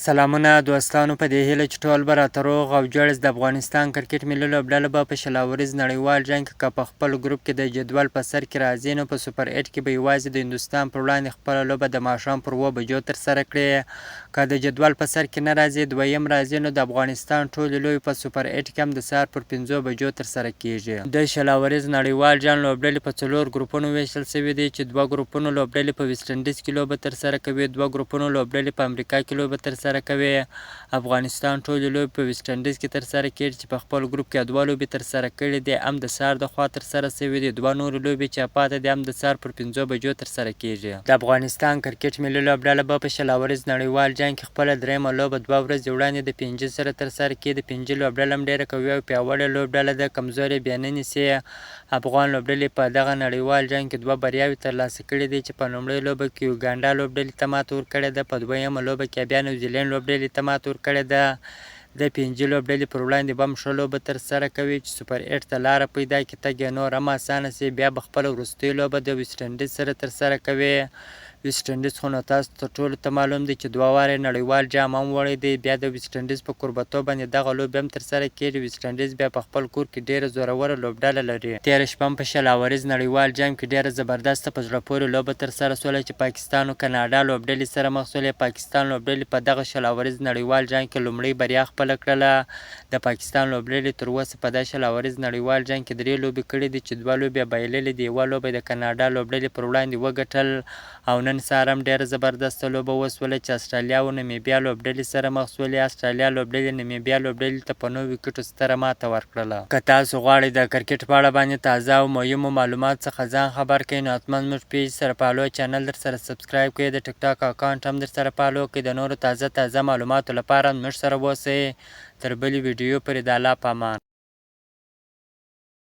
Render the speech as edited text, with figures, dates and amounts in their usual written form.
سلامونه دوستانو، په دې هیله چې ټول به راته روغ او جوړ د افغانستان کرکټ ملي لوبډله به په شلاوريز نړیوال جنګ کې که په خپل ګروپ کې د جدول په سر کې راځي، نو په سوپر 8 کې به یوازې د هندوستان پر وړاندې خپله لوبه د ماښام پر 7 بجو ترسره کړي. که د جدول په سر کې نه راځي، دویم راځي، نو د افغانستان ټولې لوبې په سوپر 8 کې هم د سهار پر 5 بجو ترسره کیږي. د شلاوريز نړیوال جنګ لوبډلې په 4 ګروپونو ویشل شوي دي چې 2 ګروپونو لوبډلې په ویسټ انډیز کې لوبه ترسره کوي، 2 ګروپونو لوبډلې په امریکا کې لوبه ترسره کوي. افغانستان ټولې لوبې په ویسټ انډیز کې ترسره کیږي چې په خپل ګروپ کې 2 لوبې ترسره کړي دي، هم د سهار د خوا ترسره شوي دي. 2 نورې لوبې چې پاتې دي هم د سهار پر 5 بجو ترسره کیږي. د افغانستان کرکټ ملي لوبډله به په شلاوريز نړیوال جنګ کې خپله دریمه لوبه 2 ورځې وړاندې د پنجي سره ترسره کړي. د پنجي لوبډله هم ډېره قوي او پیاوړې لوبډله ده، کمزورې بیا نه نیسي. افغان لوبډلې په دغه نړیوال جنګ کې 2 بریاوې ترلاسه کړي دي چې په لومړۍ لوبه کې یوګانډا لوبډلې ته ماته ورکړې ده، په دویمه لوبه کې بیا نیوزیلینډ لوبډلې ته ماته ورکړې ده. د پنجي لوبډلې پر وړاندې به هم ښه لوبه ترسره کوي چې سوپر 8 ته لاره پیدا کړي، تګ یې نور هم اسانه شي. بیا به خپله وروستۍ لوبه د ویسټ انډیز سره ترسره کوي. ویسټ انډیز خو نو تاسو ته ټولو ته معلوم دی چې 2 واره نړیوال جام هم وړی دی. بیا د ویسټ انډیز په کوربتوب باندې دغه لوبې هم ترسره کیږي. ویسټ انډیز بیا په خپل کور کې ډېره زوروره لوبډله لري. تېره شپه هم په شلاوريز نړیوال جام کې ډېره زبردسته په زړه پورې لوبه ترسره شوله چې پاکستان او کاناډا لوبډلې سره مخ شولې. پاکستان لوبډلې په دغه شلاوريز نړیوال جام کې لومړۍ بریا خپله کړله. د پاکستان لوبډلې تر اوسه په دغه شلاوريز نړیوال جنګ کې 3 لوبې کړې دي چې 2 لوبې بایللې دي. 1 لوبه د کاناډا لوبډلې پر وړاندې وګټل او نن سهار هم ډېره زبردسته لوبه وسوله چې استرالیا او نمیبیا لوبډلې سره مخ شولې. استرالیا لوبډلې نمیبیا لوبډلې ته په 9 وکټو ستره ماته ورکړله. که تاسو غواړئ د کرکټ په اړه باندې تازه او مهمو معلومات څخه ځان خبر کړئ، نو حتما زموږ پیج سره فالو، چینل در سره سبسکرایب کړئ، د ټیک ټاک اکاونټ هم در سره فالو کړئ. د نورو تازه معلوماتو لپاره زموږ سره اوسئ. تر بلې ویډیو پورې د الله په امان.